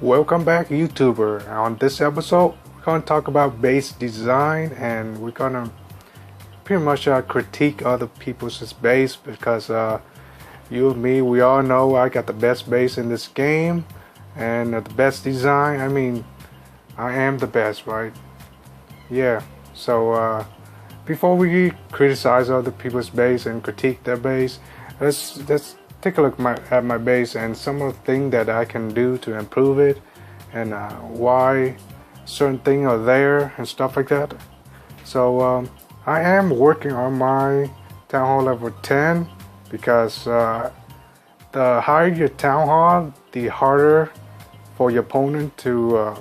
Welcome back, YouTuber. On this episode, we're going to talk about base design, and we're going to pretty much critique other people's base because you and me, we all know I got the best base in this game and the best design. I mean, I am the best, right? Yeah. So before we criticize other people's base and critique their base, let's take a look at my base and some of the things that I can do to improve it, and why certain things are there and stuff like that. So I am working on my Town Hall level 10 because the higher your Town Hall, the harder for your opponent to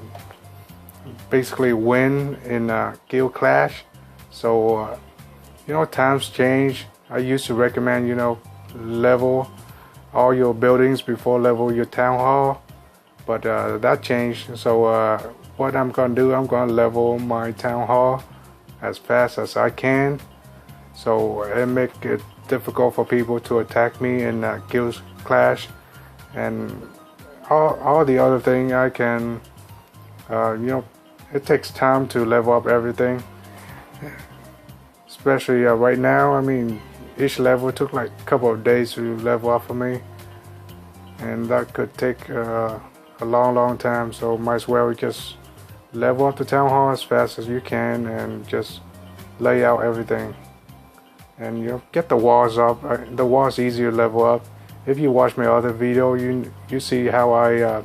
basically win in a guild clash. So times change. I used to recommend level all your buildings before level your Town Hall, but that changed. So what I'm gonna do, I'm gonna level my Town Hall as fast as I can, so it make it difficult for people to attack me in guild clash, and all the other thing I can it takes time to level up everything, especially right now. I mean, each level took like a couple of days to level up for me, and that could take a long time. So might as well just level up the Town Hall as fast as you can and just lay out everything, and get the walls up. The walls easier to level up. If you watch my other video, you see how I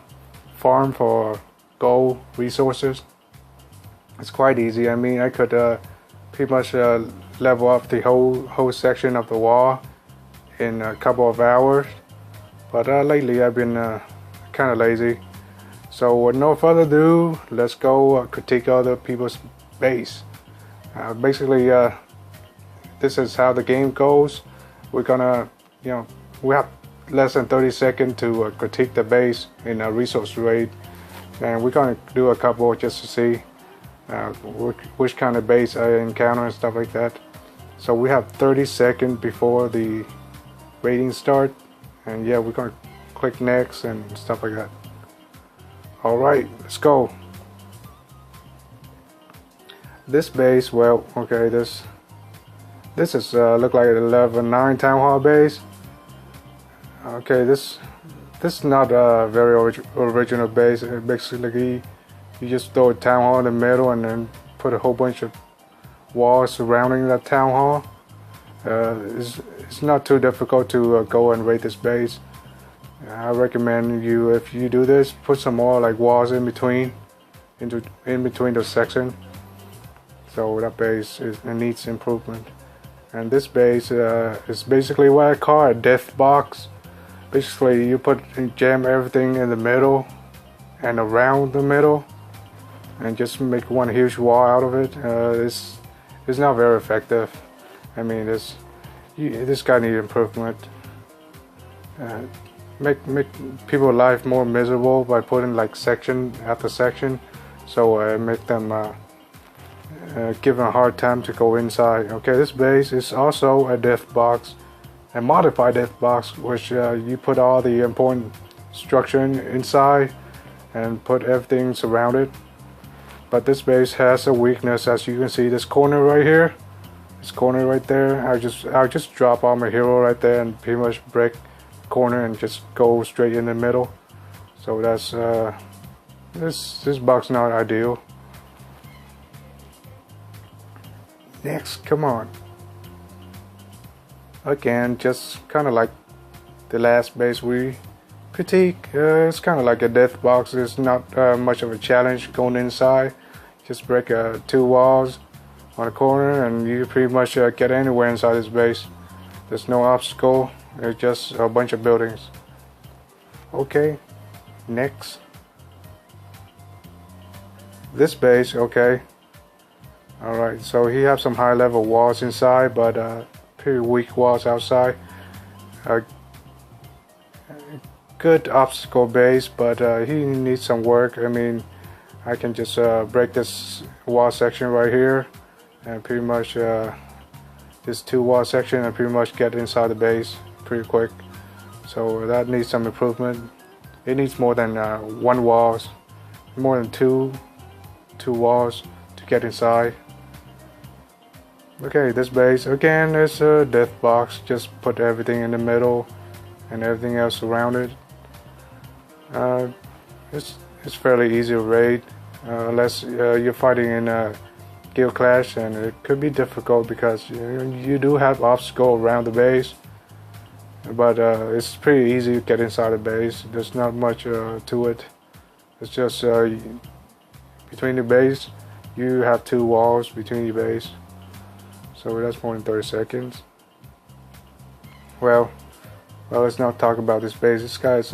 farm for gold resources. It's quite easy. I mean, I could pretty much level up the whole section of the wall in a couple of hours, but lately I've been kind of lazy. So with no further ado, let's go critique other people's base. Basically, this is how the game goes. We're gonna, we have less than 30 seconds to critique the base in a resource raid, and we're gonna do a couple just to see which kind of base I encounter and stuff like that. So we have 30 seconds before the rating start, and yeah, we're gonna click next and stuff like that. All right, let's go. This base, well, okay, this is look like a level 9 Town Hall base. Okay, this is not a very original base. Basically, you just throw a Town Hall in the middle and then put a whole bunch of walls surrounding that Town Hall. It's not too difficult to go and raid this base. I recommend you, if you do this, put some more like walls in between the section. So that base it needs improvement. And this base is basically what I call a death box. Basically, you jam everything in the middle and around the middle, and just make one huge wall out of it. It's not very effective. I mean, this guy needs improvement. Make people's life more miserable by putting like section after section, so make them give them a hard time to go inside. Okay, this base is also a death box, a modified death box, which you put all the important structure inside and put everything surrounded. But this base has a weakness. As you can see, this corner right here, this corner right there, I'll just drop all my hero right there and pretty much break the corner and just go straight in the middle. So that's this box not ideal. Next, come on. Again, just kind of like the last base we critique. It's kind of like a death box. It's not much of a challenge going inside. Just break 2 walls on a corner and you pretty much get anywhere inside this base. There's no obstacle. It's just a bunch of buildings. Okay, next. This base, okay. Alright, so he has some high level walls inside, but pretty weak walls outside. Good obstacle base, but he needs some work. I mean, I can just break this wall section right here and pretty much this 2 wall section and pretty much get inside the base pretty quick. So that needs some improvement. it needs more than one walls, more than two walls to get inside. Okay, this base again is a death box. Just put everything in the middle and everything else around it. It's fairly easy to raid unless you're fighting in a guild clash, and it could be difficult because you do have obstacles around the base, but it's pretty easy to get inside the base. There's not much to it. It's just between the base, you have two walls between your base, so that's more than 30 seconds. Well, let's not talk about this base. This guy's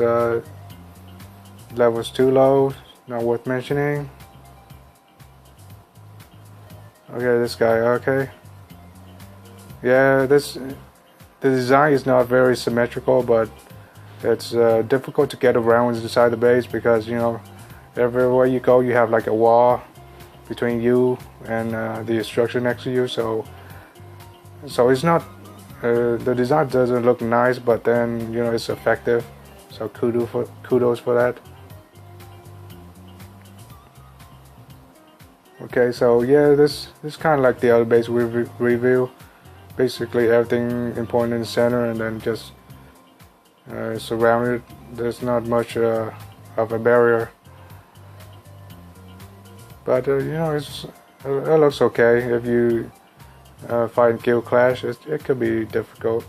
level's too low, not worth mentioning. Okay, this guy, okay. Yeah, the design is not very symmetrical, but it's difficult to get around inside the base because, everywhere you go, you have like a wall between you and the structure next to you. So it's not, the design doesn't look nice, but then, it's effective. So kudos for that. Okay, so yeah, this is kind of like the other base review. Basically everything important in the center, and then just surrounded. There's not much of a barrier, but it looks okay. If you fight guild clash, it could be difficult.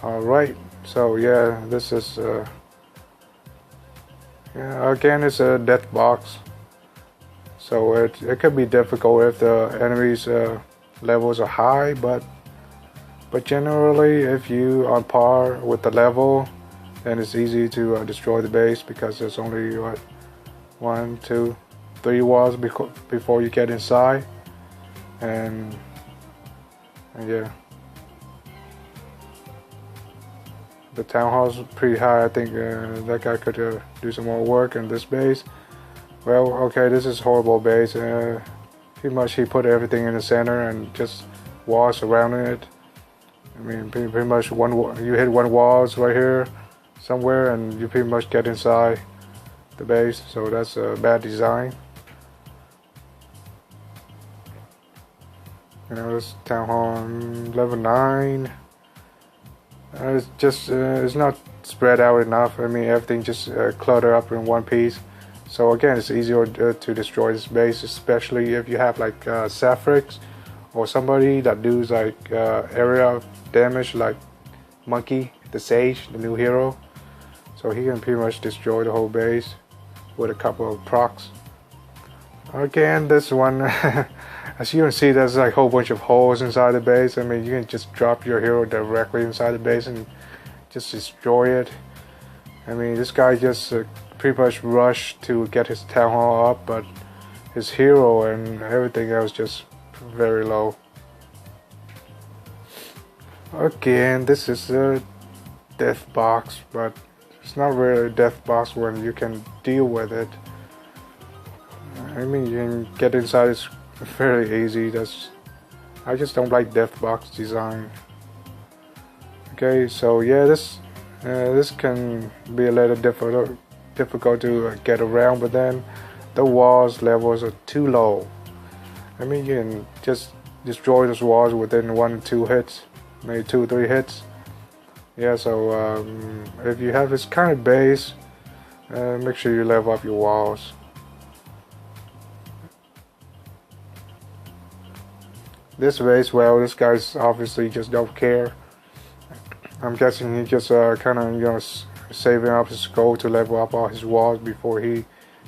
All right. So yeah, this is again, it's a death box, so it could be difficult if the enemies levels are high, but generally if you are on par with the level, then it's easy to destroy the base because there's only what, 1, 2, 3 walls before you get inside, and yeah. The town hall's pretty high. I think that guy could do some more work in this base. Well, okay, this is horrible base. Pretty much he put everything in the center and just walls surrounding it. I mean, pretty much you hit one walls right here somewhere, and you pretty much get inside the base. So that's a bad design. This town hall level 9. It's just it's not spread out enough. I mean, everything just cluttered up in one piece. So again, it's easier to destroy this base, especially if you have like Sapphics or somebody that does like area damage, like Monkey, the Sage, the new hero. So he can pretty much destroy the whole base with a couple of procs. Again, this one, as you can see, there's like a whole bunch of holes inside the base. I mean, you can just drop your hero directly inside the base and just destroy it. I mean, this guy just pretty much rushed to get his town hall up, but his hero and everything else just very low. Again, this is a death box, but it's not really a death box when you can deal with it. I mean, you can get inside it's fairly easy. I just don't like death box design. Okay, so yeah, this can be a little difficult to get around, but then the walls levels are too low. I mean, you can just destroy those walls within 1 or 2 hits, maybe 2 or 3 hits. Yeah, so if you have this kind of base, make sure you level up your walls. This base, well, this guy's obviously just don't care. I'm guessing he just kind of saving up his gold to level up all his walls before he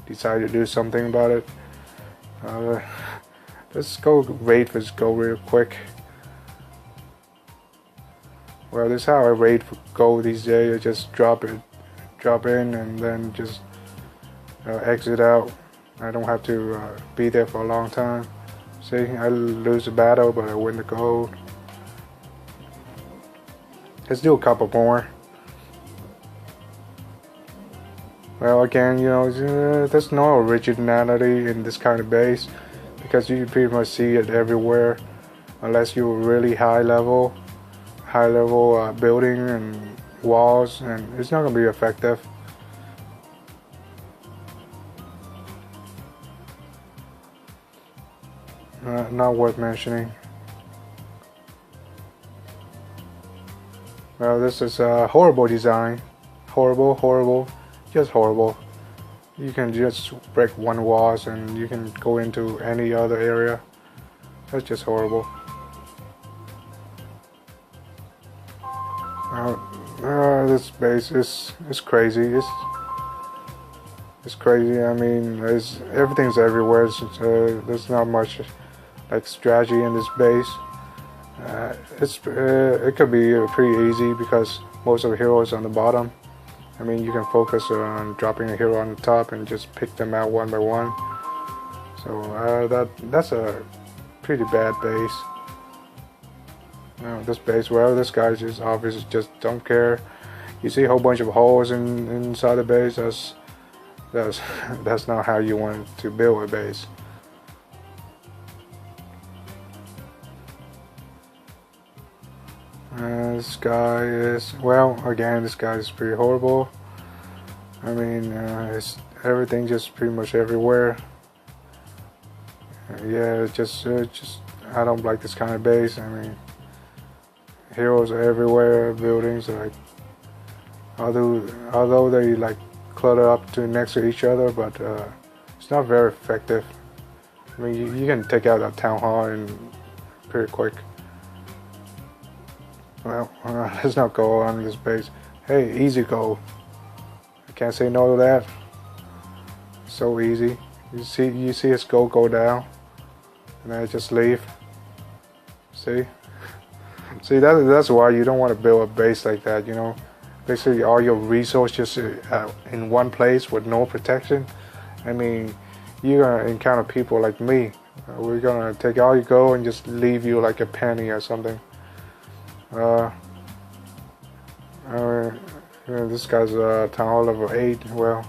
decided to do something about it. Let's go raid for this gold real quick. Well, this is how I raid for gold these days. I just drop in and then just exit out. I don't have to be there for a long time. See, I lose the battle, but I win the gold. Let's do a couple more. Well, again, there's no originality in this kind of base because you pretty much see it everywhere. unless you're really high level building and walls, and it's not gonna be effective. Not worth mentioning. Well, this is a horrible design. Horrible, just horrible. You can just break one walls and you can go into any other area. That's just horrible. This base is crazy. It's crazy. I mean, everything's everywhere. There's not much like strategy in this base. It could be pretty easy because most of the heroes on the bottom. I mean, you can focus on dropping a hero on the top and just pick them out one by one. So that's a pretty bad base. This base, well, this guy just obviously just don't care. You see a whole bunch of holes inside the base. That's not how you want to build a base. This guy is, well, again, this guy is pretty horrible. I mean, it's everything just pretty much everywhere. Yeah, just I don't like this kind of base. I mean, heroes are everywhere, buildings are like, although they like clutter up to next to each other, but it's not very effective. I mean, you can take out a town hall and pretty quick. Well, let's not go on this base. Hey, easy go. I can't say no to that. So easy. You see his goal go down, and then I just leave. See, that's why you don't want to build a base like that. You know, basically all your resources in one place with no protection. I mean, you're gonna encounter people like me. We're gonna take all your gold and just leave you like a penny or something. This guy's Town Hall level 8. Well,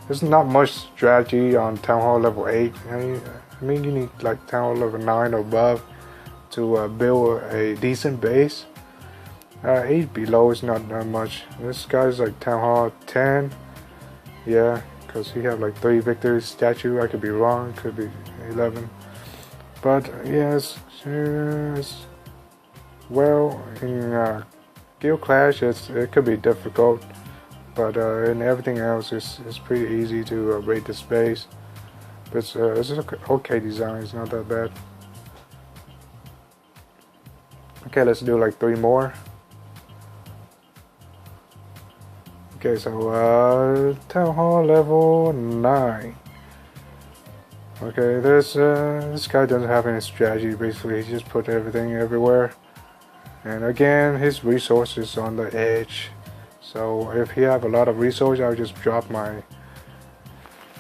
there's not much strategy on Town Hall level 8. I mean, you need like Town Hall level 9 or above to build a decent base. 8 below is not that much. This guy's like Town Hall 10. Yeah, because he have like 3 victory statue. I could be wrong. Could be 11. But yes, well, in Guild Clash, it could be difficult, but in everything else, it's pretty easy to rate the space. But it's okay design. It's not that bad. Okay, let's do like 3 more. Okay, so Town Hall level 9. Okay, this guy doesn't have any strategy. Basically, he just put everything everywhere. And again, his resources on the edge. So if he have a lot of resources, I'll just drop my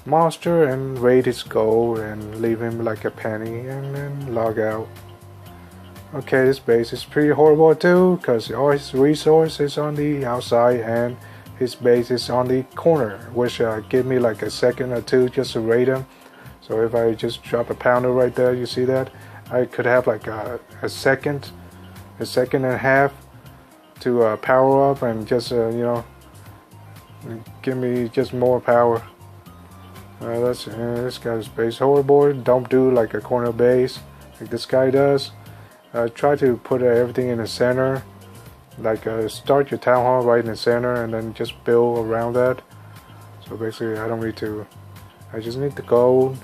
monster and raid his gold and leave him like a penny and then log out. Okay, this base is pretty horrible too, because all his resources on the outside and his base is on the corner, which give me like a second or two just to raid him. So if I just drop a pounder right there, you see that? I could have like a second and a half to power up and just give me just more power. This guy's base horrible. Don't do like a corner base like this guy does. Try to put everything in the center. Like start your town hall right in the center and then just build around that. So basically, I just need the gold.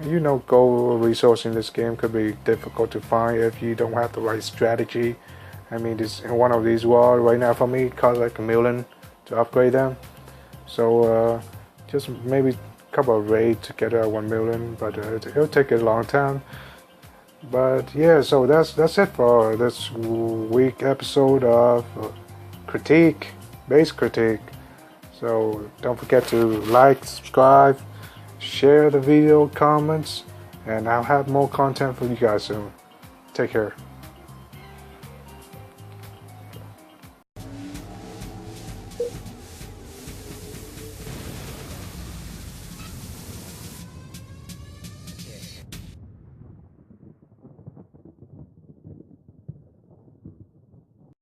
You know, gold resource in this game could be difficult to find if you don't have the right strategy. I mean, this in one of these walls right now for me it costs like $1 million to upgrade them. So just maybe a couple of raids to get 1 million, but it'll take a long time. But yeah, so that's it for this week episode of base critique. So don't forget to like, subscribe, share the video, comments, and I'll have more content for you guys soon. Take care.